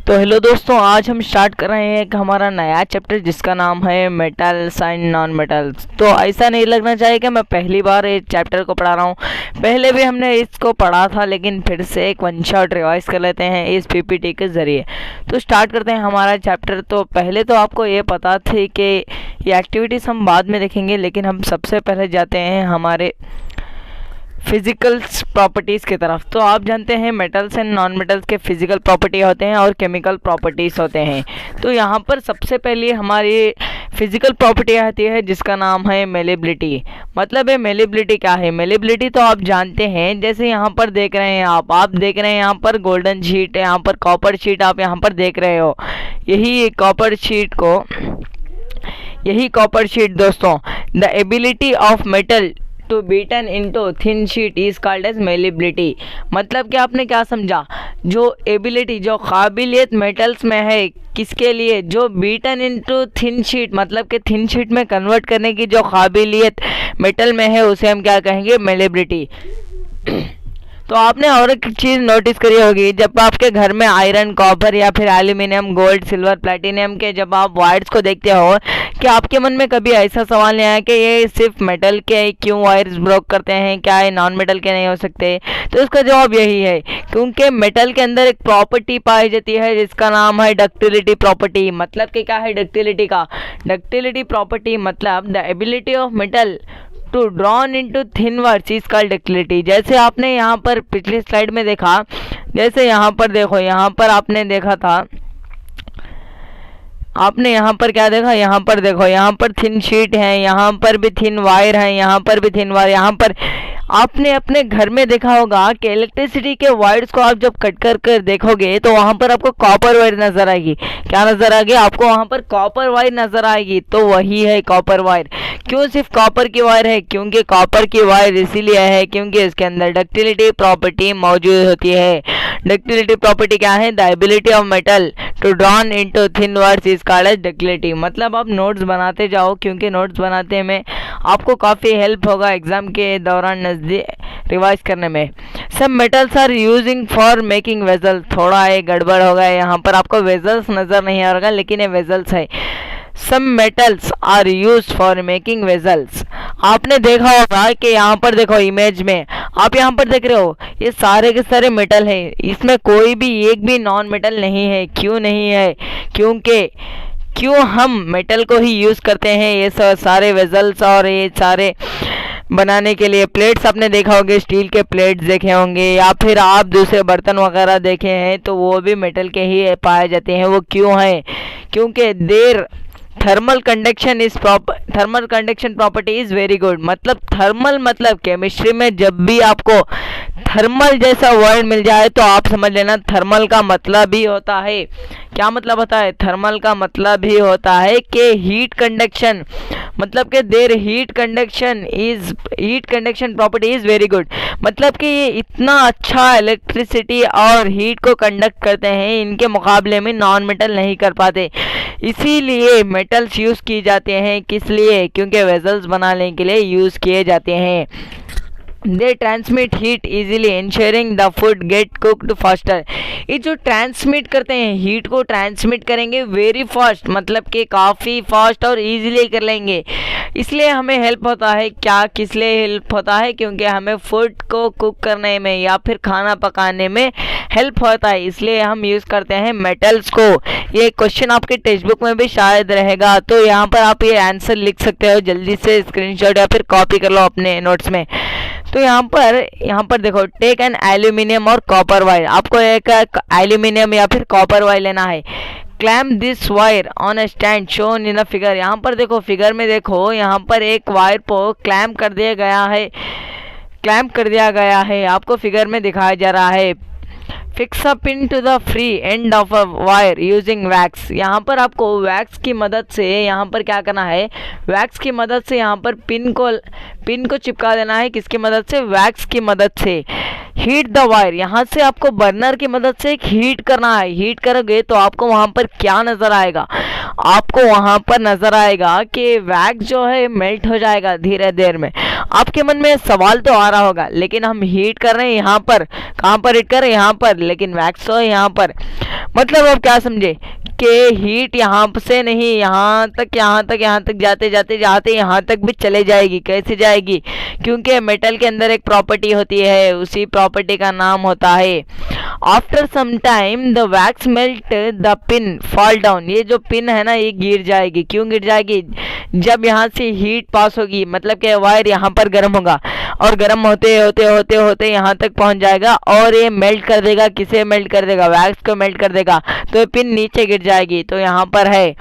तो हेलो दोस्तों, आज हम स्टार्ट कर रहे हैं एक हमारा नया चैप्टर जिसका नाम है मेटल्स एंड नॉन मेटल्स। तो ऐसा नहीं लगना चाहिए कि मैं पहली बार इस चैप्टर को पढ़ा रहा हूँ। पहले भी हमने इसको पढ़ा था, लेकिन फिर से एक वन शॉट रिवाइज कर लेते हैं इस पीपीटी के ज़रिए। तो स्टार्ट करते हैं हमारा चैप्टर। तो पहले तो आपको ये पता थी कि ये एक्टिविटीज़ हम बाद में देखेंगे, लेकिन हम सबसे पहले जाते हैं हमारे फिजिकल प्रॉपर्टीज़ की तरफ। तो आप जानते हैं मेटल्स एंड नॉन मेटल्स के फिजिकल प्रॉपर्टी होते हैं और केमिकल प्रॉपर्टीज़ होते हैं। तो यहाँ पर सबसे पहले हमारी फिजिकल प्रॉपर्टी आती है जिसका नाम है मेलेबिलिटी। मतलब है मेलेबिलिटी क्या है? मेलेबिलिटी तो आप जानते हैं, जैसे यहाँ पर देख रहे हैं आप देख रहे हैं यहाँ पर गोल्डन शीट है, यहाँ पर कॉपर शीट आप यहाँ पर देख रहे हो। यही कॉपर शीट दोस्तों, the ability of metal to beaten into thin sheet is called as malleability. मतलब कि आपने क्या समझा? जो एबिलिटी, जो काबिलियत मेटल्स में है, किसके लिए? जो बीटन इनटू थिन शीट, मतलब कि थिन शीट में कन्वर्ट करने की जो काबिलियत मेटल में है, उसे हम क्या कहेंगे? मेलेबिलिटी। तो आपने और एक चीज़ नोटिस करी होगी, जब आपके घर में आयरन, कॉपर या फिर एल्यूमिनियम, गोल्ड, सिल्वर, प्लेटिनियम के जब आप वायर्स को देखते हो, कि आपके मन में कभी ऐसा सवाल नहीं आया कि ये सिर्फ मेटल के क्यों वायर्स ब्रोक करते हैं, क्या ये नॉन मेटल के नहीं हो सकते? तो इसका जवाब यही है, क्योंकि मेटल के अंदर एक प्रॉपर्टी पाई जाती है जिसका नाम है डक्टिलिटी प्रॉपर्टी। मतलब कि क्या है डक्टिलिटी का? डक्टिलिटी प्रॉपर्टी मतलब the ability of metal to drawn into thin wires is called ductility. जैसे आपने यहाँ पर पिछली स्लाइड में देखा, जैसे यहाँ पर देखो, यहाँ पर आपने देखा था, आपने यहाँ पर क्या देखा? यहाँ पर देखो, यहाँ पर थिन शीट है, यहाँ पर भी थिन वायर है, यहाँ पर भी थिन वायर। यहाँ पर आपने अपने घर में देखा होगा कि इलेक्ट्रिसिटी के वायर्स को आप जब कट कर देखोगे तो वहाँ पर आपको कॉपर वायर नज़र आएगी। क्या नज़र आएगी आपको? वहाँ पर कॉपर वायर नज़र आएगी। तो वही है कॉपर वायर। क्यों सिर्फ कॉपर की वायर है? क्योंकि कॉपर की वायर इसीलिए है क्योंकि इसके अंदर डक्टिलिटी प्रॉपर्टी मौजूद होती है। डक्टिलिटी प्रॉपर्टी क्या है? The ability of metal to drawn into thin wires is called as ductility. मतलब आप नोट्स बनाते जाओ, क्योंकि नोट्स बनाते में आपको काफ़ी हेल्प होगा एग्जाम के दौरान रिवाइज करने में। सब metals are using for making vessel. थोड़ा एक गड़बड़ हो गया, यहाँ पर आपको वेजल्स नज़र नहीं आ रहा, लेकिन ये वेजल्स है। Some metals are use for making vessels. आपने देखा होगा कि यहाँ पर देखो, इमेज में आप यहाँ पर देख रहे हो, ये सारे के सारे मेटल हैं, इसमें कोई भी एक भी नॉन मेटल नहीं है। क्यों नहीं है? क्यों हम मेटल को ही यूज़ करते हैं ये सारे वेजल्स और ये सारे बनाने के लिए। प्लेट्स आपने देखा होंगे, स्टील के प्लेट्स देखे होंगे, या फिर आप दूसरे बर्तन वगैरह देखे हैं तो वो भी मेटल के ही पाए जाते हैं। वो क्यों है? क्योंकि their thermal conduction property is very good. मतलब थर्मल, मतलब केमिस्ट्री में जब भी आपको थर्मल जैसा वर्ड मिल जाए तो आप समझ लेना थर्मल का मतलब ही होता है, क्या मतलब होता है? थर्मल का मतलब ही होता है कि हीट कंडक्शन, मतलब कि there heat conduction property is very good. मतलब कि ये इतना अच्छा इलेक्ट्रिसिटी और हीट को कंडक्ट करते हैं, इनके मुकाबले में नॉन मेटल नहीं कर पाते। इसीलिए मेटल्स यूज़ किए जाते हैं। किस लिए? क्योंकि वेजल्स बनाने के लिए यूज़ किए जाते हैं। They transmit heat easily ensuring the food get cooked faster. ये जो ट्रांसमिट करते हैं, हीट को ट्रांसमिट करेंगे वेरी फास्ट, मतलब कि काफ़ी फास्ट और इजीली कर लेंगे। इसलिए हमें हेल्प होता है। क्या किस लिए हेल्प होता है? क्योंकि हमें फूड को कुक करने में या फिर खाना पकाने में हेल्प होता है, इसलिए हम यूज़ करते हैं मेटल्स को। ये क्वेश्चन आपके टेक्स्ट बुक में भी शायद रहेगा, तो यहाँ पर आप ये आंसर लिख सकते हो। जल्दी से स्क्रीनशॉट या फिर कॉपी कर लो अपने नोट्स में। तो यहाँ पर देखो, टेक एन एल्यूमिनियम और कॉपर वायर। आपको एक एल्यूमिनियम या फिर कॉपर वायर लेना है। Clamp this wire on a stand shown in a figure. यहाँ पर देखो, फिगर में देखो, यहाँ पर एक वायर को क्लैम्प कर दिया गया है, आपको फिगर में दिखाया जा रहा है। Fix a pin to the free end of a wire using wax. यहाँ पर आपको वैक्स की मदद से यहाँ पर क्या करना है? वैक्स की मदद से यहाँ पर पिन को चिपका देना है किसकी मदद से, वैक्स की मदद से। हीट द वायर, यहाँ से आपको बर्नर की मदद से हीट करना है। हीट करोगे तो आपको वहां पर क्या नजर आएगा, आपको वहां पर नजर आएगा कि वैक्स जो है मेल्ट हो जाएगा धीरे देर में। आपके मन में सवाल तो आ रहा होगा, लेकिन हम हीट कर रहे हैं यहाँ पर, कहाँ पर हीट कर रहे हैं, यहाँ पर, लेकिन वैक्स तो है यहाँ पर। मतलब आप क्या समझे कि हीट यहाँ से नहीं, यहाँ तक जाते जाते यहाँ तक भी चले जाएगी। कैसे जाएगी, क्योंकि मेटल के अंदर एक प्रॉपर्टी होती है, उसी प्रॉपर्टी का नाम होता है after some time the wax melt the pin fall down. ये जो पिन है ना ये गिर जाएगी। क्यों गिर जाएगी, जब यहाँ से हीट पास होगी, मतलब कि वायर यहाँ पर गर्म होगा और गर्म होते होते होते होते यहाँ तक पहुँच जाएगा और ये मेल्ट कर देगा। किसे मेल्ट कर देगा, वैक्स को मेल्ट कर देगा, तो ये पिन नीचे गिर जाएगी। तो यहाँ पर है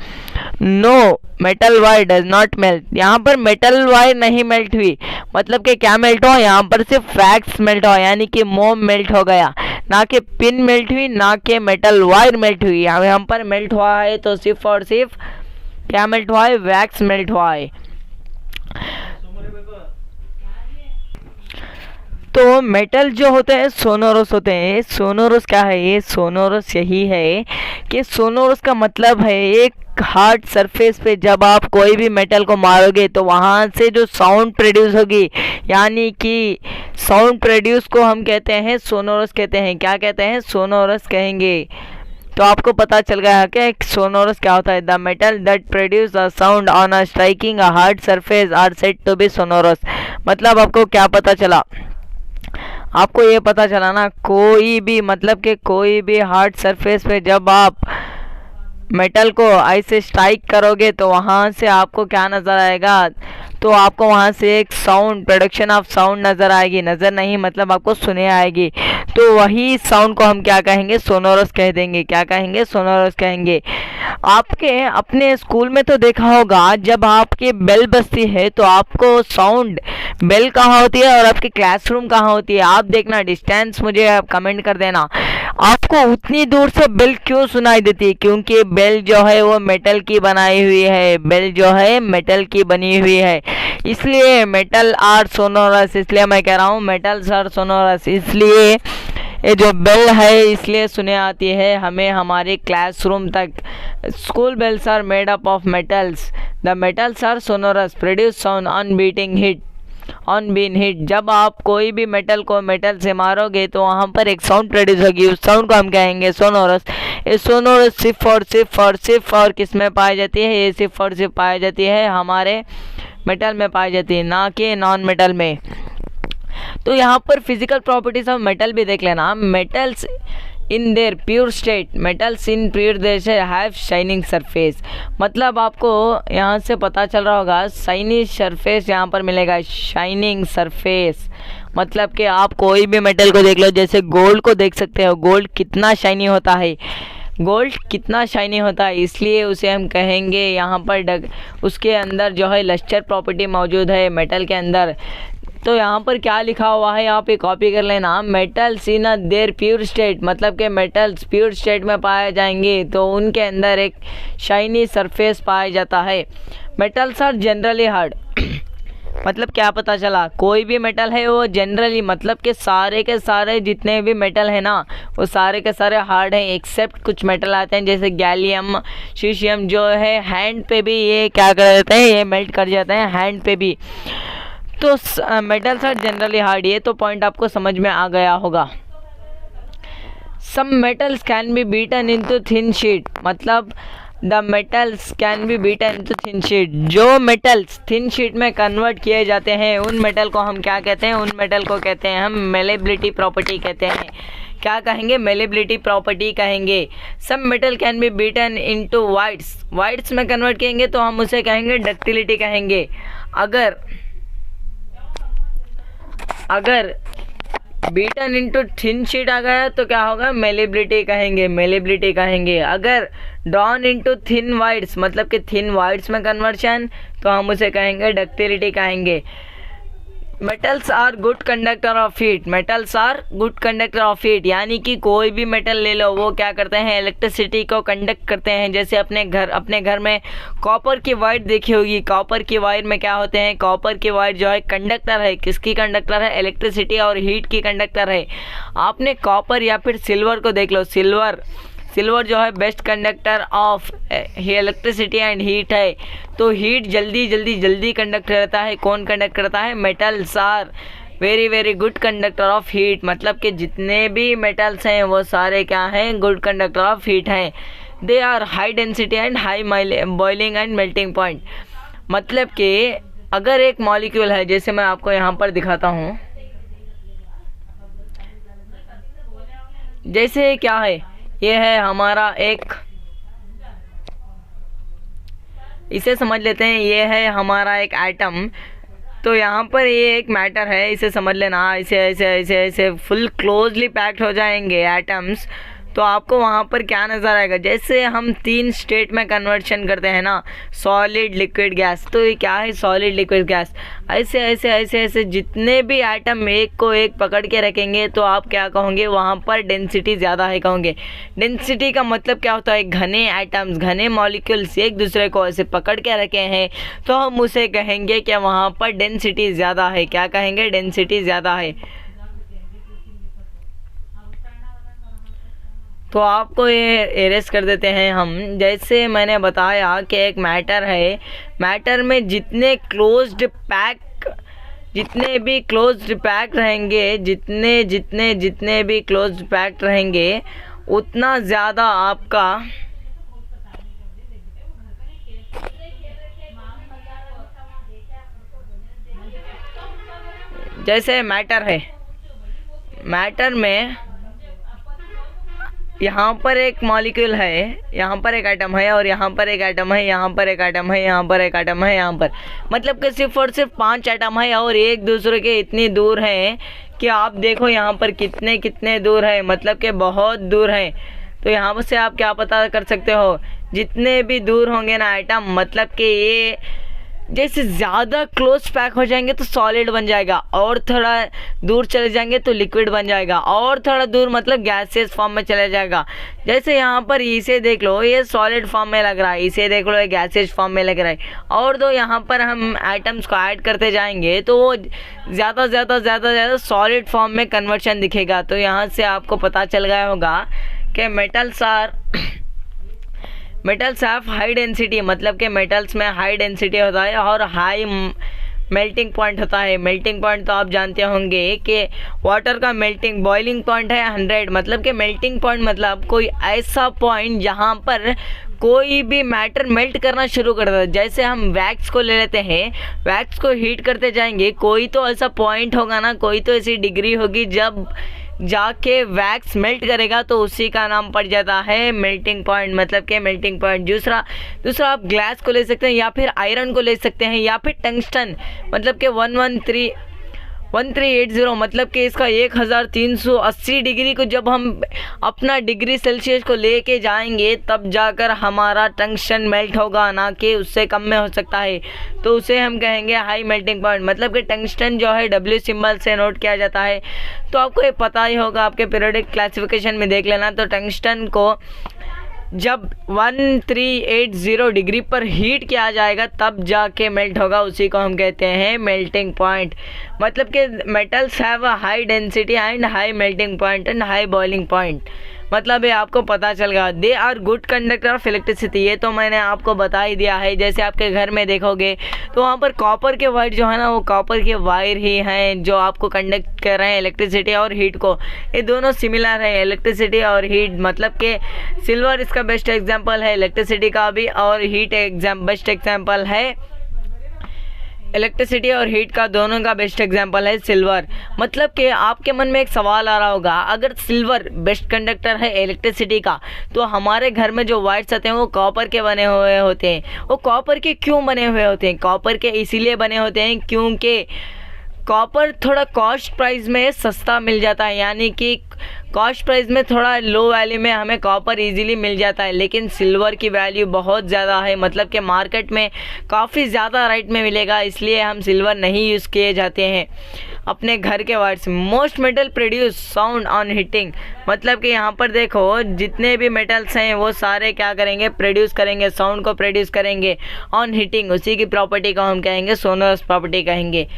no metal wire does not melt, यहाँ पर मेटल वायर नहीं मेल्ट हुई। मतलब कि क्या मेल्ट हुआ, यहाँ पर सिर्फ वैक्स मेल्ट हुआ, यानी कि मोम मेल्ट हो गया, ना कि पिन मेल्ट हुई, ना कि मेटल वायर मेल्ट हुई। यहाँ पर मेल्ट हुआ है तो सिर्फ और सिर्फ क्या मेल्ट हुआ है, वैक्स मेल्ट हुआ है। तो मेटल जो होते हैं सोनोरस होते हैं। सोनोरस क्या है, ये सोनोरस यही है कि सोनोरस का मतलब है एक हार्ड सरफेस पे जब आप कोई भी मेटल को मारोगे तो वहाँ से जो साउंड प्रोड्यूस होगी, यानी कि साउंड प्रोड्यूस को हम कहते हैं सोनोरस कहते हैं। क्या कहते हैं, सोनोरस कहेंगे। तो आपको पता चल गया कि सोनोरस क्या होता है। The metal that produce a sound on a striking a hard surface are said to be sonorous. मतलब आपको क्या पता चला, आपको ये पता चला ना, कोई भी मतलब कि कोई भी हार्ड सरफेस पे जब आप मेटल को ऐसे स्ट्राइक करोगे तो वहाँ से आपको क्या नज़र आएगा, तो आपको वहाँ से एक साउंड, प्रोडक्शन ऑफ साउंड नज़र आएगी। नज़र नहीं मतलब आपको सुने आएगी। तो वही साउंड को हम क्या कहेंगे, सोनोरस कह देंगे। क्या कहेंगे, सोनोरस कहेंगे। आपके अपने स्कूल में तो देखा होगा जब आपकी बेल बजती है तो आपको साउंड बेल कहाँ होती है और आपकी क्लासरूम कहाँ होती है। आप देखना, डिस्टेंस मुझे आप कमेंट कर देना, आपको उतनी दूर से बेल क्यों सुनाई देती है, क्योंकि बेल जो है वो मेटल की बनाई हुई है। बेल जो है मेटल की बनी हुई है, इसलिए मेटल आर सोनोरस। इसलिए मैं कह रहा हूँ मेटल्स आर सोनोरस, इसलिए ये जो बेल है इसलिए सुने आती है हमें हमारे क्लासरूम तक। School bells are made up of metals, the metals are sonorous, produce sound on beating hit, on been hit. जब आप कोई भी मेटल को मेटल से मारोगे तो वहाँ पर एक साउंड प्रोड्यूस होगी, उस साउंड को हम कहेंगे सोनोरस। ये सोनोरस सिर्फ और किस में पाई जाती है, ये सिर्फ और सिर्फ पाई जाती है हमारे मेटल में पाई जाती है, ना कि नॉन मेटल में। तो यहाँ पर फिजिकल प्रॉपर्टीज ऑफ मेटल भी देख लेना। Metals in their pure state, metals in pure देश हैव शाइनिंग सरफेस। मतलब आपको यहाँ से पता चल रहा होगा शाइनी सरफेस यहाँ पर मिलेगा, शाइनिंग सरफेस। मतलब कि आप कोई भी मेटल को देख लो, जैसे गोल्ड को देख सकते हो, गोल्ड कितना शाइनी होता है, गोल्ड कितना शाइनी होता है, इसलिए उसे हम कहेंगे यहाँ पर उसके अंदर जो है लस्टर प्रॉपर्टी मौजूद है मेटल के अंदर। तो यहाँ पर क्या लिखा हुआ है आप एक कॉपी कर लेना, metals in a there pure state, मतलब कि मेटल्स प्योर स्टेट में पाए जाएंगे तो उनके अंदर एक शाइनी सरफेस पाया जाता है। मेटल्स आर जनरली हार्ड, मतलब क्या पता चला, कोई भी मेटल है वो जनरली मतलब कि सारे के सारे जितने भी मेटल है ना वो सारे के सारे हार्ड हैं, एक्सेप्ट कुछ मेटल आते हैं जैसे गैलियम, सीशियम जो है हैंड पे भी ये क्या कर देते हैं, ये मेल्ट कर जाते हैं हैंड पे भी। तो मेटल्स आर जनरली हार्ड, ये तो पॉइंट आपको समझ में आ गया होगा। Some metals can be beaten into thin sheet, मतलब the metals can be beaten into thin sheet. जो मेटल्स थिन शीट में कन्वर्ट किए जाते हैं उन मेटल को हम क्या कहते हैं, उन मेटल को कहते हैं हम मेलेबिलिटी प्रॉपर्टी कहते हैं। क्या कहेंगे, मेलेबिलिटी प्रॉपर्टी कहेंगे। Some metal can be beaten into whites, whites में कन्वर्ट करेंगे तो हम उसे कहेंगे डक्टिलिटी कहेंगे। अगर बीटन इनटू थिन शीट आ गया तो क्या होगा, मेलेबिलिटी कहेंगे, मेलेबिलिटी कहेंगे। अगर ड्रॉन इनटू थिन वाइट्स मतलब कि थिन वाइट्स में कन्वर्शन तो हम उसे कहेंगे डक्टिलिटी कहेंगे। Metals are good conductor of heat, metals are good conductor of heat, यानी कि कोई भी मेटल ले लो वो क्या करते हैं, इलेक्ट्रिसिटी को कंडक्ट करते हैं। जैसे अपने घर में कॉपर की वायर देखी होगी, कॉपर की वायर में क्या होते हैं, कॉपर की वायर जो है कंडक्टर है, किसकी कंडक्टर है, इलेक्ट्रिसिटी और हीट की कंडक्टर है। आपने कॉपर या फिर सिल्वर को देख लो, सिल्वर जो है best conductor of electricity and heat है। तो हीट जल्दी कंडक्ट करता है, कौन कंडक्ट करता है, metals are very good conductor of heat, मतलब कि जितने भी मेटल्स हैं वो सारे क्या हैं, गुड कंडक्टर ऑफ हीट हैं। They are high density and high boiling and melting point, मतलब कि अगर एक मॉलिक्यूल है, जैसे मैं आपको यहाँ पर दिखाता हूँ, जैसे क्या है, ये है हमारा एक, इसे समझ लेते हैं, ये है हमारा एक एटम। तो यहाँ पर ये एक मैटर है, इसे समझ लेना, ऐसे ऐसे ऐसे ऐसे फुल क्लोजली पैक्ड हो जाएंगे एटम्स। तो आपको वहाँ पर क्या नज़र आएगा, जैसे हम 3 स्टेट में कन्वर्शन करते हैं ना, सॉलिड लिक्विड गैस, तो ये क्या है, सॉलिड लिक्विड गैस। ऐसे ऐसे ऐसे ऐसे जितने भी एटम एक को एक पकड़ के रखेंगे तो आप क्या कहोगे, वहाँ पर डेंसिटी ज़्यादा है कहोगे। डेंसिटी का मतलब क्या होता है, घने एटम्स, घने मॉलिक्यूल्स एक दूसरे को ऐसे पकड़ के रखे हैं तो हम उसे कहेंगे कि वहाँ पर डेंसिटी ज़्यादा है। क्या कहेंगे, डेंसिटी ज़्यादा है। तो आपको ये एरेस कर देते हैं हम। जैसे मैंने बताया कि एक मैटर है, मैटर में जितने भी क्लोज्ड पैक रहेंगे, जितने भी क्लोज्ड पैक रहेंगे उतना ज़्यादा आपका जैसे मैटर है, मैटर में यहाँ पर एक मॉलिक्यूल है, यहाँ पर एक एटम है और यहाँ पर एक एटम है, यहाँ पर एक एटम है, यहाँ पर एक एटम है, यहाँ पर, मतलब कि सिर्फ और सिर्फ 5 एटम है और एक दूसरे के इतनी दूर हैं कि आप देखो यहाँ पर कितने दूर है, मतलब कि बहुत दूर है। तो यहाँ से आप क्या पता कर सकते हो, जितने भी दूर होंगे ना एटम, मतलब कि ये जैसे ज़्यादा क्लोज पैक हो जाएंगे तो सॉलिड बन जाएगा, और थोड़ा दूर चले जाएंगे तो लिक्विड बन जाएगा, और थोड़ा दूर मतलब गैसियस फॉर्म में चले जाएगा। जैसे यहाँ पर इसे देख लो, ये सॉलिड फॉर्म में लग रहा है, इसे देख लो ये गैसियस फॉर्म में लग रहा है, और तो यहाँ पर हम एटम्स को ऐड करते जाएंगे तो वो ज़्यादा सॉलिड फॉर्म में कन्वर्शन दिखेगा। तो यहाँ से आपको पता चल गया होगा कि मेटल्स ऑफ हाई डेंसिटी, मतलब कि मेटल्स में हाई डेंसिटी होता है और हाई मेल्टिंग पॉइंट होता है। मेल्टिंग पॉइंट तो आप जानते होंगे कि वाटर का बॉइलिंग पॉइंट है 100, मतलब कि मेल्टिंग पॉइंट मतलब कोई ऐसा पॉइंट जहाँ पर कोई भी मैटर मेल्ट करना शुरू कर देता है। जैसे हम वैक्स को ले लेते हैं, वैक्स को हीट करते जाएंगे, कोई तो ऐसा पॉइंट होगा ना, कोई तो ऐसी डिग्री होगी जब जाके वैक्स मेल्ट करेगा तो उसी का नाम पड़ जाता है मेल्टिंग पॉइंट, मतलब कि मेल्टिंग पॉइंट। दूसरा आप ग्लास को ले सकते हैं या फिर आयरन को ले सकते हैं या फिर टंगस्टन, मतलब कि 1380, मतलब कि इसका 1380 डिग्री को जब हम अपना डिग्री सेल्सियस को लेके जाएंगे तब जाकर हमारा टंगस्टन मेल्ट होगा, ना कि उससे कम में हो सकता है। तो उसे हम कहेंगे हाई मेल्टिंग पॉइंट, मतलब कि टंगस्टन जो है W सिंबल से नोट किया जाता है। तो आपको ये पता ही होगा, आपके पीरियोडिक क्लासिफिकेशन में देख लेना। तो टंगस्टन को जब 1380 डिग्री पर हीट किया जाएगा तब जाके मेल्ट होगा, उसी को हम कहते हैं मेल्टिंग पॉइंट। मतलब कि metals have a high density and high melting point and high boiling point, मतलब ये आपको पता चल गया। They are good conductor of electricity, ये तो मैंने आपको बता ही दिया है। जैसे आपके घर में देखोगे तो वहाँ पर कॉपर के वायर जो है ना, वो कॉपर के वायर ही हैं जो आपको कंडक्ट कर रहे हैं इलेक्ट्रिसिटी और हीट को। ये दोनों सिमिलर है, इलेक्ट्रिसिटी और हीट, मतलब कि सिल्वर इसका बेस्ट एग्जाम्पल है इलेक्ट्रिसिटी का भी, और हीट बेस्ट एग्जाम्पल है, इलेक्ट्रिसिटी और हीट का दोनों का बेस्ट एग्जांपल है सिल्वर। मतलब कि आपके मन में एक सवाल आ रहा होगा, अगर सिल्वर बेस्ट कंडक्टर है इलेक्ट्रिसिटी का तो हमारे घर में जो वायर्स आते हैं वो कॉपर के बने हुए होते हैं। वो कॉपर के क्यों बने हुए होते हैं? कॉपर के इसीलिए बने होते हैं क्योंकि कॉपर थोड़ा कॉस्ट प्राइस में सस्ता मिल जाता है, यानी कि कॉस्ट प्राइस में थोड़ा लो वैल्यू में हमें कॉपर इजीली मिल जाता है, लेकिन सिल्वर की वैल्यू बहुत ज़्यादा है, मतलब कि मार्केट में काफ़ी ज़्यादा रेट में मिलेगा, इसलिए हम सिल्वर नहीं यूज़ किए जाते हैं अपने घर के wires. Most metal produce sound on heating, मतलब कि यहाँ पर देखो जितने भी मेटल्स हैं वो सारे क्या करेंगे, प्रोड्यूस करेंगे, साउंड को प्रोड्यूस करेंगे ऑन हीटिंग। उसी की प्रॉपर्टी को हम कहेंगे सोनोरस प्रॉपर्टी कहेंगे।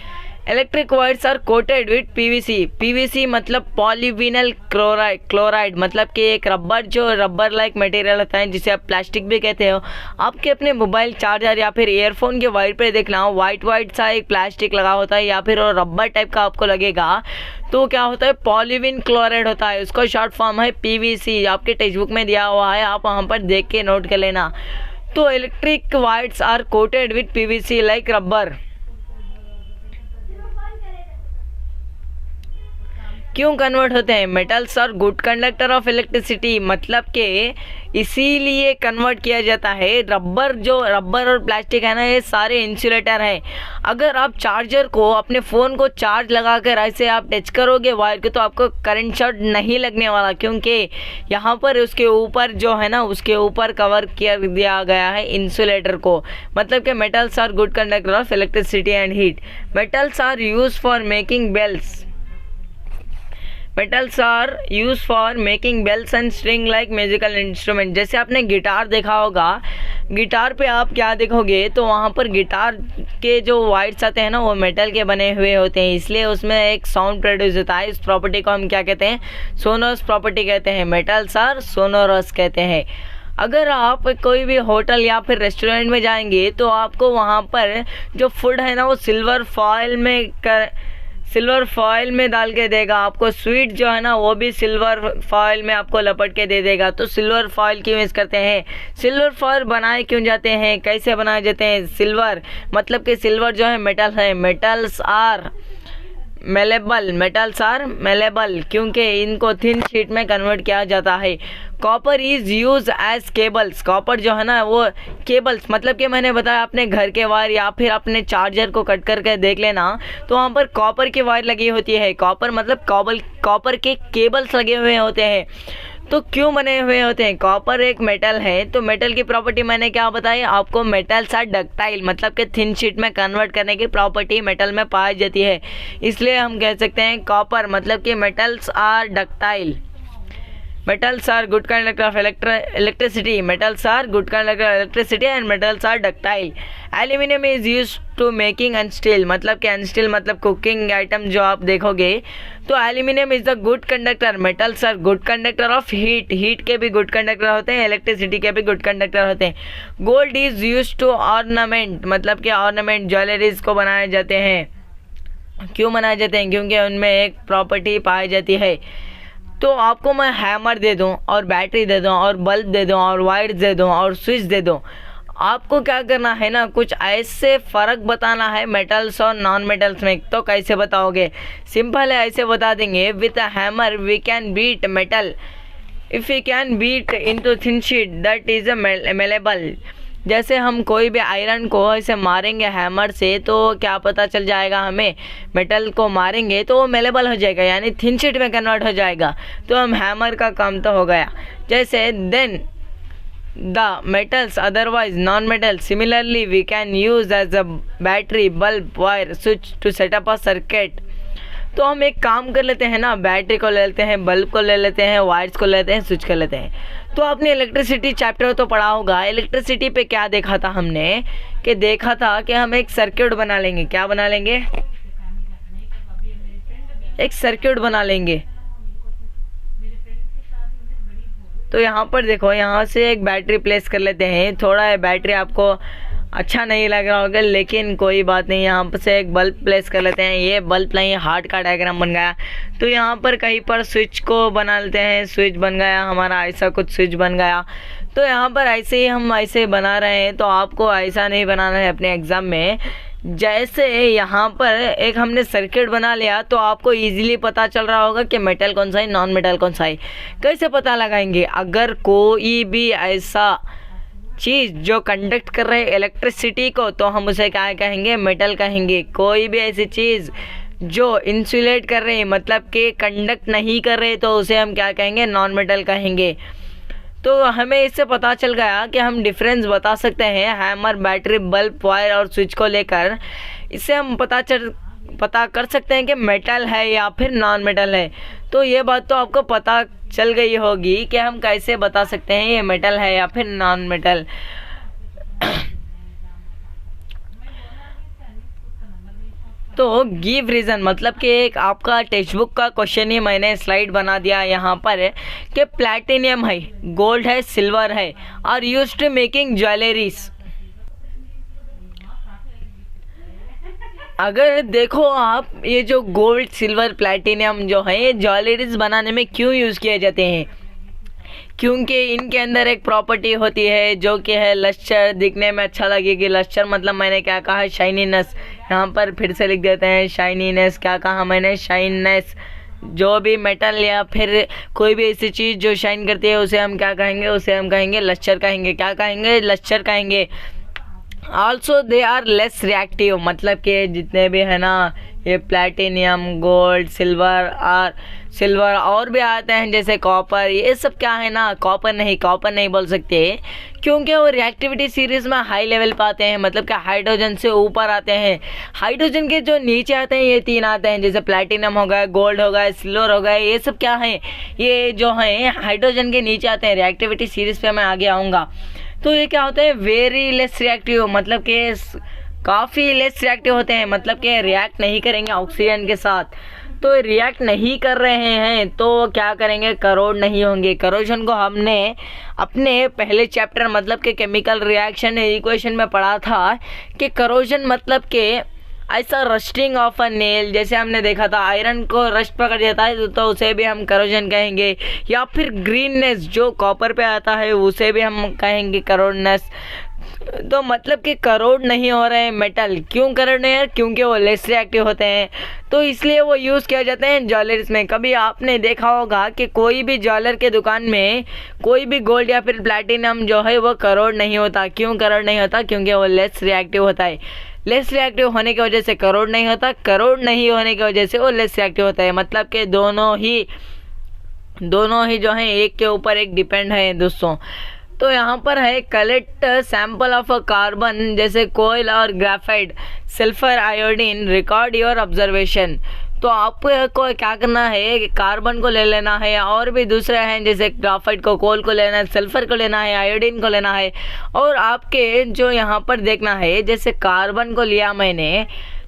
Electric wires are coated with PVC. PVC मतलब पॉलीविनाइल क्लोराइड, मतलब कि एक रबर, जो रबर लाइक मटेरियल होता है जिसे आप प्लास्टिक भी कहते हो। आपके अपने मोबाइल चार्जर या फिर ईयरफोन के वायर पे देखना, वाइट सा एक प्लास्टिक लगा होता है या फिर वो रबर टाइप का आपको लगेगा, तो क्या होता है, पॉलीविन क्लोराइड होता है, उसका शॉर्ट फॉर्म है पीवीसी। आपके टेक्स्ट बुक में दिया हुआ है, आप वहाँ पर देख के नोट कर लेना। तो electric wires are coated with PVC like rubber. क्यों कन्वर्ट होते हैं? मेटल्स और गुड कंडक्टर ऑफ इलेक्ट्रिसिटी, मतलब कि इसीलिए कन्वर्ट किया जाता है। रबर और प्लास्टिक है ना, ये सारे इंसुलेटर हैं। अगर आप चार्जर को, अपने फ़ोन को चार्ज लगाकर ऐसे आप टच करोगे वायर को, तो आपको करंट शॉट नहीं लगने वाला, क्योंकि यहाँ पर उसके ऊपर जो है ना, उसके ऊपर कवर कर दिया गया है इंसुलेटर को। मतलब कि metals are good conductor of electricity and heat. Metals are use for making bells. Metals are use for making bells and string like musical instrument. जैसे आपने गिटार देखा होगा, गिटार पे आप क्या देखोगे, तो वहाँ पर गिटार के जो वायर्स आते हैं ना, वो मेटल के बने हुए होते हैं, इसलिए उसमें एक साउंड प्रोड्यूस होता है। इस प्रॉपर्टी को हम क्या कहते हैं? सोनोरस प्रॉपर्टी कहते हैं। मेटल्स आर सोनोरस कहते हैं। अगर आप कोई भी होटल या फिर रेस्टोरेंट में जाएंगे, तो आपको वहाँ पर जो फूड है ना, वो सिल्वर फॉइल में डाल के देगा आपको। स्वीट जो है ना, वो भी सिल्वर फॉइल में आपको लपट के दे देगा। तो सिल्वर फॉइल क्यों यूज़ करते हैं? सिल्वर फॉइल बनाए क्यों जाते हैं, कैसे बनाए जाते हैं? सिल्वर मतलब कि सिल्वर जो है मेटल है, मेटल्स आर मेलेबल, क्योंकि इनको थिन शीट में कन्वर्ट किया जाता है। Copper is use as cables. Copper जो है ना, वो केबल्स, मतलब कि मैंने बताया अपने घर के वायर या फिर अपने चार्जर को कट करके देख लेना, तो वहाँ पर कॉपर की वायर लगी होती है। कॉपर मतलब कॉपर के केबल्स लगे हुए होते हैं। तो क्यों बने हुए होते हैं? कॉपर एक मेटल है, तो मेटल की प्रॉपर्टी मैंने क्या बताई आपको? मेटल्स आर डक्टाइल, मतलब कि थिन शीट में कन्वर्ट करने की प्रॉपर्टी मेटल में पाई जाती है, इसलिए हम कह सकते हैं कॉपर मतलब कि metals are ductile. Metals are good conductor of electricity. Metals are good conductor of electricity and metals are ductile. Aluminium is used to making unsteel, मतलब कि unsteel मतलब कुकिंग आइटम जो आप देखोगे, तो aluminium is the good conductor. Metals are good conductor of heat. Heat के भी good conductor होते हैं, electricity के भी good conductor होते हैं. Gold is used to ornament, मतलब कि ornament ज्वेलरीज को बनाए जाते हैं। क्यों बनाए जाते हैं? क्योंकि उनमें एक प्रॉपर्टी पाई जाती है। तो आपको मैं हैमर दे दूं और बैटरी दे दूं और बल्ब दे दूं और वायर दे दूं और स्विच दे दूं, आपको क्या करना है ना, कुछ ऐसे फ़र्क बताना है मेटल्स और नॉन मेटल्स में। तो कैसे बताओगे? सिंपल है, ऐसे बता देंगे, with a hammer we can beat metal, if we can beat into thin sheet that is a malleable. जैसे हम कोई भी आयरन को ऐसे मारेंगे हैमर से, तो क्या पता चल जाएगा हमें, मेटल को मारेंगे तो वो मेलेबल हो जाएगा, यानी थिन शीट में कन्वर्ट हो जाएगा। तो हम हैमर का काम तो हो गया। जैसे then the metals otherwise non metal similarly we can use as a battery, bulb, wire, switch to set up a circuit. तो हम एक काम कर लेते हैं ना, बैटरी को ले लेते हैं, बल्ब को ले लेते हैं, वायर्स को लेते हैं, स्विच कर लेते हैं। तो आपने इलेक्ट्रिसिटी चैप्टर तो पढ़ा होगा। इलेक्ट्रिसिटी पे क्या देखा था हमने, कि देखा था कि हम एक सर्किट बना लेंगे। क्या बना लेंगे? एक सर्किट बना लेंगे। तो यहाँ पर देखो, यहाँ से एक बैटरी प्लेस कर लेते हैं। थोड़ा बैटरी आपको अच्छा नहीं लग रहा होगा, लेकिन कोई बात नहीं। यहाँ पर से एक बल्ब प्लेस कर लेते हैं। ये बल्ब नहीं, हार्ट का डायग्राम बन गया। तो यहाँ पर कहीं पर स्विच को बना लेते हैं, स्विच बन गया हमारा, ऐसा कुछ स्विच बन गया। तो यहाँ पर ऐसे ही हम ऐसे बना रहे हैं, तो आपको ऐसा नहीं बनाना है अपने एग्ज़ाम में। जैसे यहाँ पर एक हमने सर्किट बना लिया, तो आपको इजीली पता चल रहा होगा कि मेटल कौन सा है, नॉन मेटल कौन सा है। कैसे पता लगाएंगे? अगर कोई भी ऐसा चीज़ जो कंडक्ट कर रहे इलेक्ट्रिसिटी को, तो हम उसे क्या कहेंगे? मेटल कहेंगे। कोई भी ऐसी चीज़ जो इंसुलेट कर रहे हैं मतलब कि कंडक्ट नहीं कर रहे तो उसे हम क्या कहेंगे, नॉन मेटल कहेंगे। तो हमें इससे पता चल गया कि हम डिफरेंस बता सकते हैं हैमर, बैटरी, बल्ब, वायर और स्विच को लेकर। इससे हम पता कर सकते हैं कि मेटल है या फिर नॉन मेटल है। तो ये बात तो आपको पता चल गई होगी कि हम कैसे बता सकते हैं ये मेटल है या फिर नॉन मेटल। तो गिव रीज़न मतलब कि एक आपका टेक्स्ट बुक का क्वेश्चन ही मैंने स्लाइड बना दिया यहाँ पर कि प्लैटिनियम है, गोल्ड है, सिल्वर है और यूज्ड टू मेकिंग ज्वेलरीज। अगर देखो आप, ये जो गोल्ड, सिल्वर, प्लैटिनियम जो है ये ज्वेलरीज बनाने में क्यों यूज़ किए जाते हैं? क्योंकि इनके अंदर एक प्रॉपर्टी होती है जो कि है लस्टर, दिखने में अच्छा लगेगी। लस्टर मतलब मैंने क्या कहा है, शाइनीनेस। यहाँ पर फिर से लिख देते हैं शाइनीनेस। क्या कहा मैंने, शाइननेस। जो भी मेटल या फिर कोई भी ऐसी चीज़ जो शाइन करती है उसे हम क्या कहेंगे, उसे हम कहेंगे लस्टर कहेंगे। क्या कहेंगे, लस्टर कहेंगे। Also they are less reactive मतलब कि जितने भी है ना ये प्लैटिनियम, गोल्ड, सिल्वर और भी आते हैं जैसे कॉपर, ये सब क्या है ना, कॉपर नहीं बोल सकते क्योंकि वो रिएक्टिविटी सीरीज में हाई लेवल पे आते हैं, मतलब कि हाइड्रोजन से ऊपर आते हैं। हाइड्रोजन के जो नीचे आते हैं ये 3 आते हैं, जैसे प्लैटिनम हो गया, गोल्ड हो गया, सिल्वर हो गया। ये सब क्या है, ये जो है हाइड्रोजन के नीचे आते हैं। रिएक्टिविटी सीरीज पे मैं आगे आऊँगा। तो ये क्या होता है, वेरी लेस रिएक्टिव मतलब कि काफ़ी लेस रिएक्टिव होते हैं, मतलब कि रिएक्ट नहीं करेंगे ऑक्सीजन के साथ। तो रिएक्ट नहीं कर रहे हैं तो क्या करेंगे, करोड नहीं होंगे। करोजन को हमने अपने पहले चैप्टर मतलब कि केमिकल रिएक्शन इक्वेशन में पढ़ा था कि करोजन मतलब कि ऐसा रस्टिंग ऑफ अ नेल, जैसे हमने देखा था आयरन को रस्ट पकड़ जाता है तो उसे भी हम करोजन कहेंगे। या फिर ग्रीननेस जो कॉपर पे आता है उसे भी हम कहेंगे करोडनेस। तो मतलब कि करोड नहीं हो रहे हैं मेटल। क्यों करोड नहीं है, क्योंकि वो लेस रिएक्टिव होते हैं, तो इसलिए वो यूज़ किया जाते हैं ज्वेलरीज में। कभी आपने देखा होगा कि कोई भी ज्वेलर के दुकान में कोई भी गोल्ड या फिर प्लैटिनम जो है वो करोड नहीं होता। क्यों करोड नहीं होता, क्योंकि वो लेस रिएक्टिव होता है। लेस रिएक्टिव होने की वजह से करोड नहीं होता, करोड नहीं होने की वजह से वो लेस रिएक्टिव होता है। मतलब कि दोनों ही जो है एक के ऊपर एक डिपेंड है दोस्तों। तो यहाँ पर है collect sample of a carbon जैसे कोयल और graphite, sulphur, iodine, record your observation. तो आपको क्या करना है, कार्बन को ले लेना है और भी दूसरे हैं जैसे ग्राफाइट को, कोल को लेना है, सल्फर को लेना है, आयोडीन को लेना है। और आपके जो यहाँ पर देखना है, जैसे कार्बन को लिया मैंने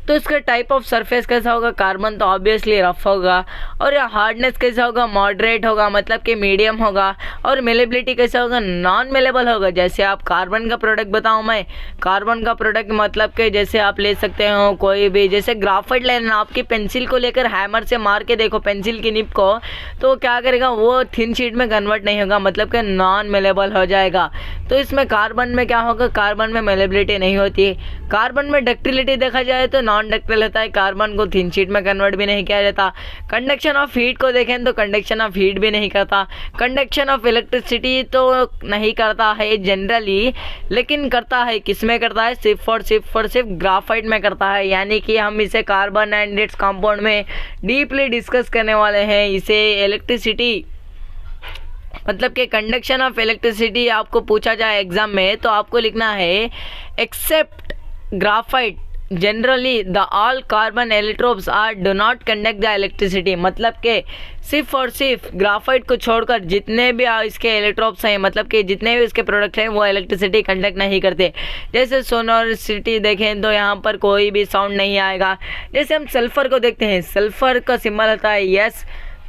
तो इसका टाइप ऑफ सरफेस कैसा होगा, कार्बन तो ऑब्वियसली रफ होगा। और हार्डनेस कैसा होगा, मॉडरेट होगा मतलब कि मीडियम होगा। और मेलेबिलिटी कैसा होगा, नॉन मेलेबल होगा। जैसे आप कार्बन का प्रोडक्ट बताऊं मैं, कार्बन का प्रोडक्ट मतलब कि जैसे आप ले सकते हो कोई भी, जैसे ग्राफाइट लेना, आपकी पेंसिल को लेकर हैमर से मार के देखो पेंसिल की निब को, तो क्या करेगा वो थिन शीट में कन्वर्ट नहीं होगा, मतलब कि नॉन मेलेबल हो जाएगा। तो इसमें कार्बन में क्या होगा, कार्बन में मेलेबिलिटी नहीं होती। कार्बन में डक्टिलिटी देखा जाए तो नॉन डक्टाइल होता है, कार्बन को थिन शीट में कन्वर्ट भी नहीं किया जाता। कंडक्शन ऑफ हीट को देखें तो कंडक्शन ऑफ हीट भी नहीं करता। कंडक्शन ऑफ इलेक्ट्रिसिटी तो नहीं करता है जनरली, लेकिन करता है किस में करता है, सिर्फ और सिर्फ ग्राफाइट में करता है। यानी कि हम इसे कार्बन एंड इट्स कंपाउंड में डीपली डिस्कस करने वाले हैं। इसे इलेक्ट्रिसिटी मतलब कि कंडक्शन ऑफ इलेक्ट्रिसिटी आपको पूछा जाए एग्जाम में तो आपको लिखना है except graphite generally the all carbon allotropes are do not conduct the electricity. मतलब कि सिर्फ और सिर्फ ग्राफाइट को छोड़कर जितने भी इसके इलेक्ट्रोप्स हैं, मतलब कि जितने भी इसके प्रोडक्ट हैं वो इलेक्ट्रिसिटी कंडक्ट नहीं करते। जैसे सोनोरिसिटी देखें तो यहाँ पर कोई भी साउंड नहीं आएगा। जैसे हम सल्फर को देखते हैं, सल्फर का सिंबल होता है यस,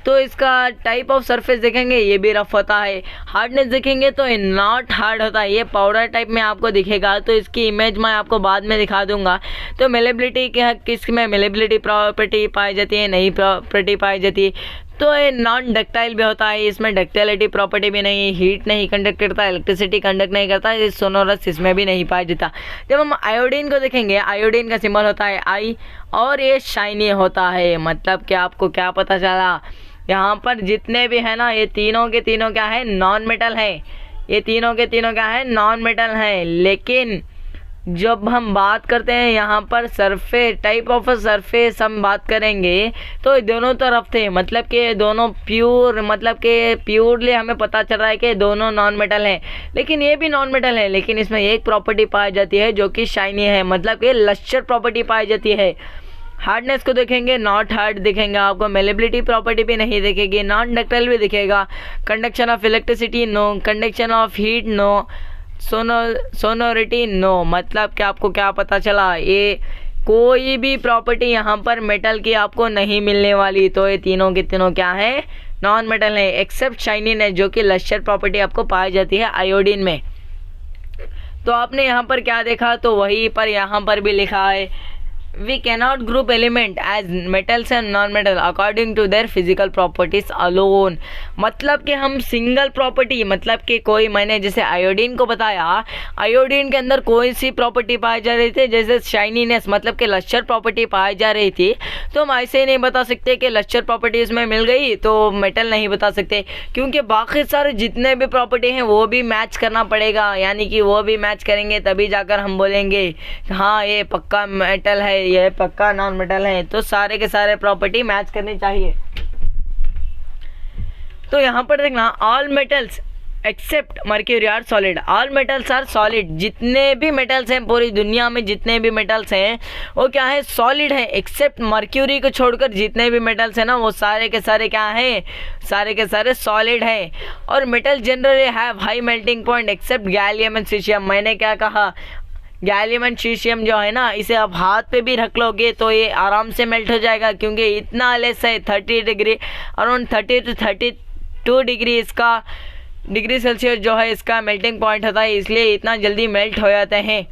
तो इसका टाइप ऑफ सरफेस देखेंगे ये भी रफ होता है। हार्डनेस देखेंगे तो नॉट हार्ड होता है, ये पाउडर टाइप में आपको दिखेगा। तो इसकी इमेज मैं आपको बाद में दिखा दूंगा। तो मेलेबिलिटी के किस में मेलेबिलिटी प्रॉपर्टी पाई जाती है, नई प्रॉपर्टी पाई जाती है। तो ये नॉन डक्टाइल भी होता है, इसमें डक्टाइलिटी प्रॉपर्टी भी नहीं, हीट नहीं कंडक्ट करता, इलेक्ट्रिसिटी कंडक्ट नहीं करता, ये सोनोरस इसमें भी नहीं पाया जाता। जब हम आयोडीन को देखेंगे, आयोडीन का सिंबल होता है आई और ये शाइनी होता है। मतलब कि आपको क्या पता चला, यहाँ पर जितने भी है ना ये तीनों के तीनों क्या है, नॉन मेटल है। ये तीनों के तीनों क्या है, नॉन मेटल है। लेकिन जब हम बात करते हैं यहाँ पर सरफेस, टाइप ऑफ सरफेस हम बात करेंगे तो ये दोनों तरफ थे, मतलब कि दोनों प्योर, मतलब कि प्योरली हमें पता चल रहा है कि दोनों नॉन मेटल हैं। लेकिन ये भी नॉन मेटल है, लेकिन इसमें एक प्रॉपर्टी पाई जाती है जो कि शाइनी है, मतलब कि लश्चर प्रॉपर्टी पाई जाती है। हार्डनेस को देखेंगे, नॉट हार्ड दिखेगा आपको, मेलेबिलिटी प्रॉपर्टी भी नहीं दिखेगी, नॉन डक्टाइल भी दिखेगा, conduction of electricity no, conduction of heat no, sonority no. मतलब कि आपको क्या पता चला, ये कोई भी प्रॉपर्टी यहाँ पर मेटल की आपको नहीं मिलने वाली। तो ये तीनों के तीनों क्या है, नॉन मेटल है, एक्सेप्ट शाइनीनेस जो कि लश्चर प्रॉपर्टी आपको पाई जाती है आयोडीन में। तो आपने यहाँ पर क्या देखा, तो वही पर यहाँ पर भी लिखा है, we cannot group element as metals and non-metal according to their physical properties alone। मतलब कि हम सिंगल प्रॉपर्टी, मतलब कि कोई, मैंने जैसे आयोडीन को बताया, आयोडीन के अंदर कोई सी प्रॉपर्टी पाई जा रही थी, जैसे शाइनीनेस मतलब कि लश्चर प्रॉपर्टी पाई जा रही थी, तो हम ऐसे ही नहीं बता सकते कि लश्चर प्रॉपर्टी इसमें मिल गई तो मेटल नहीं बता सकते, क्योंकि बाकी सारे जितने भी प्रॉपर्टी हैं वो भी मैच करना पड़ेगा, यानी कि वो भी मैच करेंगे तभी जाकर हम बोलेंगे हाँ ये पक्का मेटल है, ये पक्का नॉन मेटल है। तो सारे के सारे प्रॉपर्टी मैच करनी चाहिए। तो यहाँ पर देखना, all metals except mercury are solid, all metals are solid. जितने भी मेटल्स हैं पूरी दुनिया में, जितने भी मेटल्स हैं वो क्या है, सॉलिड है, एक्सेप्ट मर्क्यूरी को छोड़कर जितने भी मेटल्स हैं ना वो सारे के सारे क्या हैं, सारे के सारे सॉलिड हैं। और metal generally have high melting point accept gallium and caesium. मैंने क्या कहा, गैलियम एंड सीशियम जो है ना, इसे आप हाथ पे भी रख लोगे तो ये आराम से मेल्ट हो जाएगा, क्योंकि इतना लेस है, 30 डिग्री, अराउंड 30 to 32 डिग्री इसका, डिग्री सेल्सियस जो है इसका मेल्टिंग पॉइंट होता है, इसलिए इतना जल्दी मेल्ट हो जाते हैं।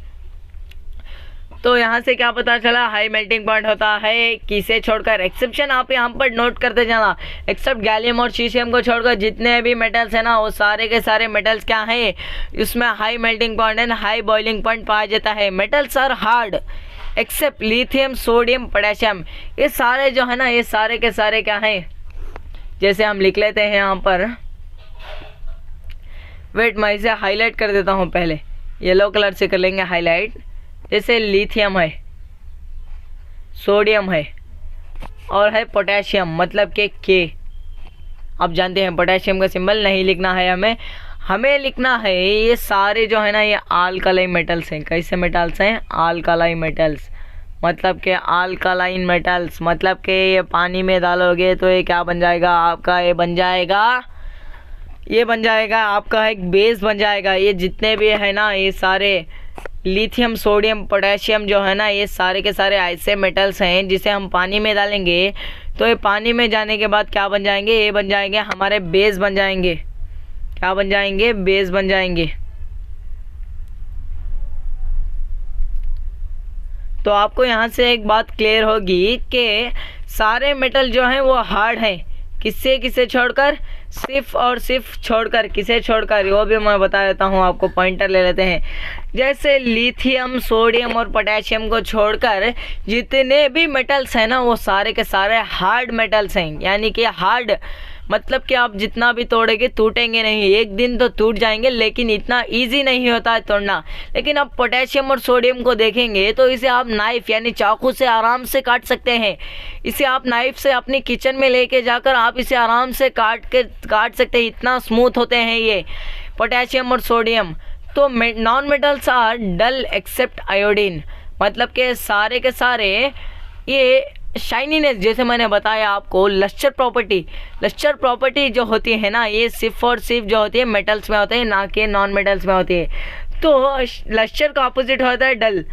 तो यहाँ से क्या पता चला, हाई मेल्टिंग पॉइंट होता है किसे छोड़कर, एक्सेप्शन आप यहाँ पर नोट करते जाना, एक्सेप्ट गैलियम और सीशियम को छोड़कर जितने भी मेटल्स हैं ना वो सारे के सारे मेटल्स क्या हैं, इसमें high melting point and high boiling point पाया जाता है। Metals are hard except lithium, sodium, potassium. ये सारे जो है ना, ये सारे के सारे क्या हैं, जैसे हम लिख लेते हैं यहाँ पर, वेट मैं इसे हाईलाइट कर देता हूँ, पहले येलो कलर से कर लेंगे हाईलाइट। जैसे लिथियम है, सोडियम है और है पोटेशियम, मतलब कि के। आप जानते हैं पोटेशियम का सिंबल नहीं लिखना है हमें लिखना है ये सारे जो है ना ये अल्कलाइन मेटल्स हैं। कैसे मेटल्स हैं, अल्कलाइन मेटल्स, मतलब कि अल्कलाइन मेटल्स, मतलब कि ये पानी में डालोगे तो ये क्या बन जाएगा आपका, ये बन जाएगा आपका एक बेस बन जाएगा। ये जितने भी है ना ये सारे लिथियम, सोडियम, पोटेशियम जो है ना ये सारे के सारे ऐसे मेटल्स हैं जिसे हम पानी में डालेंगे तो ये पानी में जाने के बाद क्या बन जाएंगे, ये बन जाएंगे हमारे बेस बन जाएंगे। क्या बन जाएंगे, बेस बन जाएंगे। तो आपको यहाँ से एक बात क्लियर होगी कि सारे मेटल जो हैं वो हार्ड हैं, किसे छोड़कर, सिर्फ और सिर्फ छोड़कर, किसे छोड़कर, वो भी मैं बता देता हूँ आपको, पॉइंटर ले लेते हैं। जैसे लिथियम, सोडियम और पोटेशियम को छोड़कर जितने भी मेटल्स हैं ना वो सारे के सारे हार्ड मेटल्स हैं, यानी कि हार्ड मतलब कि आप जितना भी तोड़ेंगे टूटेंगे नहीं, एक दिन तो टूट जाएंगे लेकिन इतना इजी नहीं होता है तोड़ना। लेकिन आप पोटेशियम और सोडियम को देखेंगे तो इसे आप नाइफ यानी चाकू से आराम से काट सकते हैं। इसे आप नाइफ से अपनी किचन में लेके जाकर आप इसे आराम से काट सकते हैं, इतना स्मूथ होते हैं ये पोटेशियम और सोडियम। तो non metals are dull except iodine, मतलब कि सारे के सारे ये शाइनीनेस, जैसे मैंने बताया आपको, लश्चर प्रॉपर्टी जो होती है ना ये सिर्फ और सिर्फ जो होती है मेटल्स में होते हैं, ना कि नॉन मेटल्स में होती है। तो लश्चर का ऑपोजिट होता है डल।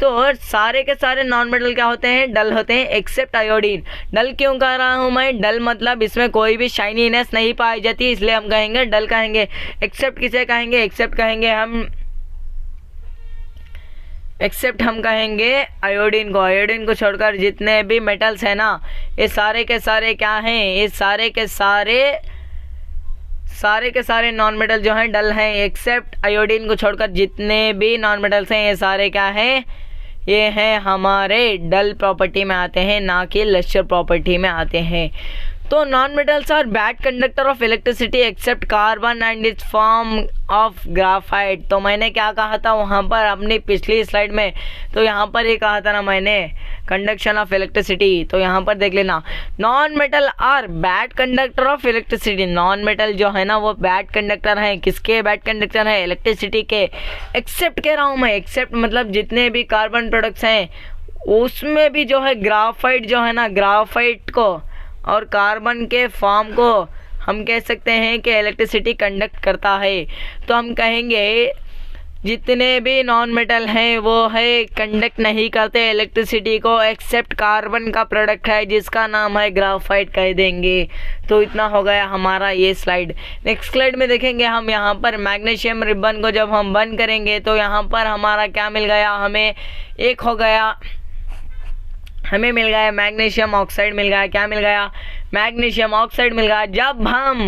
तो सारे के सारे नॉन मेटल क्या होते हैं, डल होते हैं एक्सेप्ट आयोडीन। डल क्यों कह रहा हूँ मैं, डल मतलब इसमें कोई भी शाइनीनेस नहीं पाई जाती, इसलिए हम कहेंगे डल कहेंगे। एक्सेप्ट किसे कहेंगे, एक्सेप्ट कहेंगे हम, एक्सेप्ट हम कहेंगे आयोडीन को। आयोडीन को छोड़कर जितने भी मेटल्स हैं ना ये सारे के सारे क्या हैं, ये सारे के सारे नॉन मेटल जो हैं डल हैं, एक्सेप्ट आयोडीन को छोड़कर जितने भी नॉन मेटल्स हैं ये सारे क्या हैं, ये हैं हमारे डल प्रॉपर्टी में आते हैं, ना कि लश्चर प्रॉपर्टी में आते हैं। तो non metals are bad conductor of electricity except carbon and its form of graphite. तो मैंने क्या कहा था वहाँ पर अपनी पिछली स्लाइड में, तो यहाँ पर ये कहा था ना मैंने कंडक्शन ऑफ इलेक्ट्रिसिटी। तो यहाँ पर देख लेना, non metal are bad conductor of electricity. Non metal जो है ना वो बैड कंडक्टर हैं। किसके बैड कंडक्टर हैं? इलेक्ट्रिसिटी के। एक्सेप्ट कह रहा हूँ मैं, एक्सेप्ट मतलब जितने भी कार्बन प्रोडक्ट्स हैं उसमें भी जो है ग्राफाइट जो है ना, ग्राफाइट को और कार्बन के फॉर्म को हम कह सकते हैं कि इलेक्ट्रिसिटी कंडक्ट करता है। तो हम कहेंगे जितने भी नॉन मेटल हैं वो है कंडक्ट नहीं करते इलेक्ट्रिसिटी को, एक्सेप्ट कार्बन का प्रोडक्ट है जिसका नाम है ग्राफाइट कह देंगे। तो इतना हो गया हमारा ये स्लाइड। नेक्स्ट स्लाइड में देखेंगे हम यहाँ पर मैग्नीशियम रिबन को जब हम बंद करेंगे तो यहाँ पर हमारा क्या मिल गया, हमें एक हो गया, हमें मिल गया मैग्नीशियम ऑक्साइड मिल गया। क्या मिल गया? मैग्नीशियम ऑक्साइड मिल गया। जब हम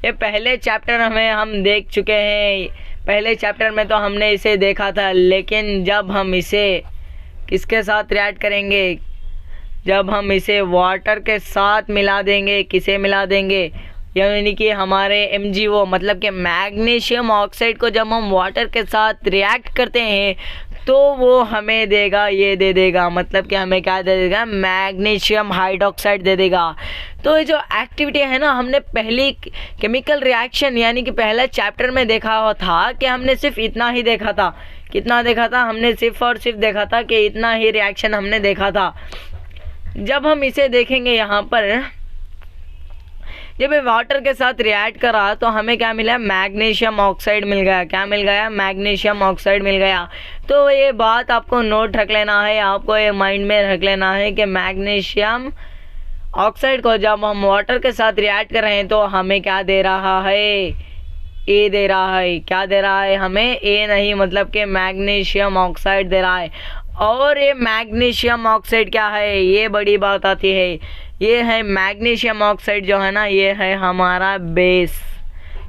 ये पहले चैप्टर हम देख चुके हैं, पहले चैप्टर में तो हमने इसे देखा था, लेकिन जब हम इसे किसके साथ रिएक्ट करेंगे, जब हम इसे वाटर के साथ मिला देंगे, किसे मिला देंगे, यानी कि हमारे MgO मतलब कि मैग्नीशियम ऑक्साइड को जब हम वाटर के साथ रिएक्ट करते हैं तो वो हमें देगा, ये दे देगा, मतलब कि हमें क्या दे देगा, मैग्नीशियम हाइड्रोक्साइड दे देगा। तो ये जो एक्टिविटी है ना, हमने पहली केमिकल रिएक्शन यानी कि पहला चैप्टर में देखा हुआ था कि हमने सिर्फ इतना ही देखा था। कितना देखा था? हमने सिर्फ और सिर्फ देखा था कि इतना ही रिएक्शन हमने देखा था। जब हम इसे देखेंगे यहाँ पर, जब ये वाटर के साथ रिएक्ट करा तो हमें क्या मिला? मैग्नीशियम ऑक्साइड मिल गया। क्या मिल गया? मैग्नीशियम ऑक्साइड मिल गया। तो ये बात आपको नोट रख लेना है, आपको ये माइंड में रख लेना है कि मैग्नीशियम ऑक्साइड को जब हम वाटर के साथ रिएक्ट कर रहे हैं तो हमें क्या दे रहा है? ए दे रहा है। क्या दे रहा है हमें? ए नहीं, मतलब कि मैग्नीशियम ऑक्साइड दे रहा है। और ये मैग्नीशियम ऑक्साइड क्या है? ये बड़ी बात आती है। ये है मैग्नीशियम ऑक्साइड जो है ना, ये है हमारा बेस।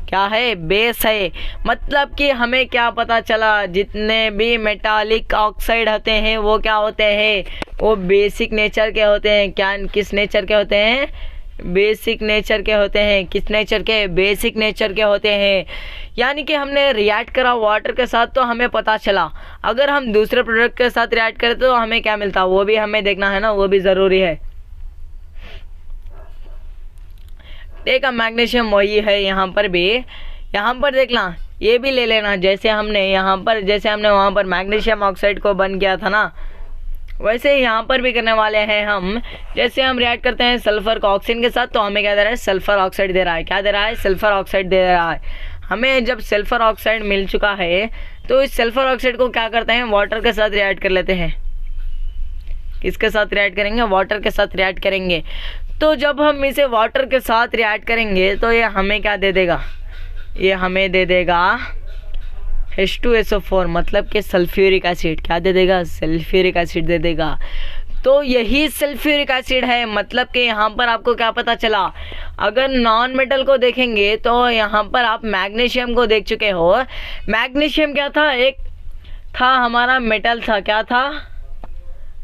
क्या है? बेस है। मतलब कि हमें क्या पता चला, जितने भी मेटालिक ऑक्साइड होते हैं वो क्या होते हैं? वो बेसिक नेचर के होते हैं। क्या, किस नेचर के होते हैं? बेसिक नेचर के होते हैं। किस नेचर के? बेसिक नेचर के होते हैं। यानी कि हमने रिएक्ट करा वाटर के साथ तो हमें पता चला। अगर हम दूसरे प्रोडक्ट के साथ रिएक्ट करें तो हमें क्या मिलता, वो भी हमें देखना है ना, वो भी ज़रूरी है। देखा, मैग्नीशियम वही है यहाँ पर भी। यहाँ पर देखना, ये भी ले लेना, जैसे हमने यहाँ पर, जैसे हमने वहाँ पर मैग्नीशियम ऑक्साइड को बंद किया था ना, वैसे यहाँ पर भी करने वाले हैं हम। जैसे हम रिएक्ट करते हैं सल्फर को ऑक्सीजन के साथ तो हमें क्या दे रहा है? सल्फर ऑक्साइड दे रहा है। क्या दे रहा है? सल्फर ऑक्साइड दे रहा है। हमें जब सल्फर ऑक्साइड मिल चुका है तो इस सल्फर ऑक्साइड को क्या करते हैं? वाटर के साथ रिएक्ट कर लेते हैं। किसके साथ रिएक्ट करेंगे? वाटर के साथ रिएक्ट करेंगे। तो जब हम इसे वाटर के साथ रिएक्ट करेंगे तो ये हमें क्या दे देगा? ये हमें दे देगा H2SO4 मतलब कि सल्फ्यूरिक एसिड। क्या दे देगा? सल्फ्यूरिक एसिड दे देगा। तो यही सल्फ्यूरिक एसिड है। मतलब कि यहाँ पर आपको क्या पता चला, अगर नॉन मेटल को देखेंगे तो यहाँ पर आप मैग्नीशियम को देख चुके हो। मैग्नीशियम क्या था? एक था हमारा मेटल था। क्या था?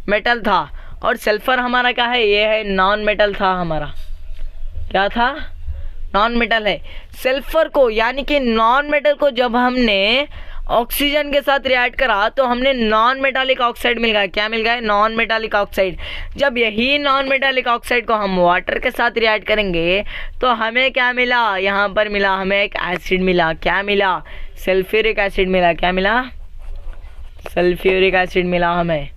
मेटल था। और सल्फर हमारा क्या है? ये है नॉन मेटल था हमारा। क्या था? नॉन मेटल है। सल्फर को यानी कि नॉन मेटल को जब हमने ऑक्सीजन के साथ रिएक्ट करा तो हमने नॉन मेटालिक ऑक्साइड मिल गया। क्या मिल गया? Non metallic oxide. जब यही नॉन मेटालिक ऑक्साइड को हम वाटर के साथ रिएक्ट करेंगे तो हमें क्या मिला? यहाँ पर मिला हमें एक एसिड मिला। क्या मिला? सल्फ्यूरिक एसिड मिला। क्या मिला? सल्फ्यूरिक एसिड मिला हमें।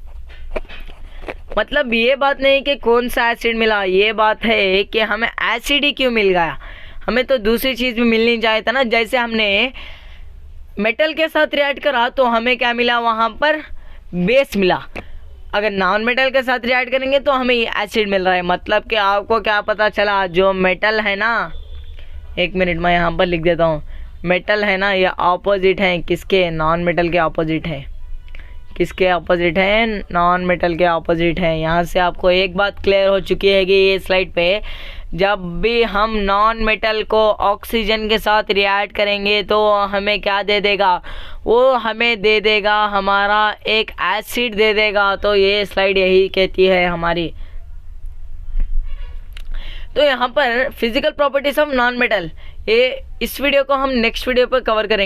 मतलब ये बात नहीं कि कौन सा एसिड मिला, ये बात है कि हमें एसिड ही क्यों मिल गया। हमें तो दूसरी चीज़ भी मिलनी चाहिए था ना। जैसे हमने मेटल के साथ रिएक्ट करा तो हमें क्या मिला? वहाँ पर बेस मिला। अगर नॉन मेटल के साथ रिएक्ट करेंगे तो हमें एसिड मिल रहा है। मतलब कि आपको क्या पता चला, जो मेटल है ना, एक मिनट मैं यहाँ पर लिख देता हूँ, मेटल है ना ये ऑपोजिट है किसके? नॉन मेटल के ऑपोजिट है। किसके ऑपोजिट है? नॉन मेटल के ऑपोजिट है। यहाँ से आपको एक बात क्लियर हो चुकी है कि ये स्लाइड पे जब भी हम नॉन मेटल को ऑक्सीजन के साथ रिएक्ट करेंगे तो हमें क्या दे देगा? वो हमें दे देगा हमारा एक एसिड दे देगा। तो ये स्लाइड यही कहती है हमारी। तो यहाँ पर physical properties of non metal, ये इस वीडियो को हम नेक्स्ट वीडियो पर कवर करेंगे।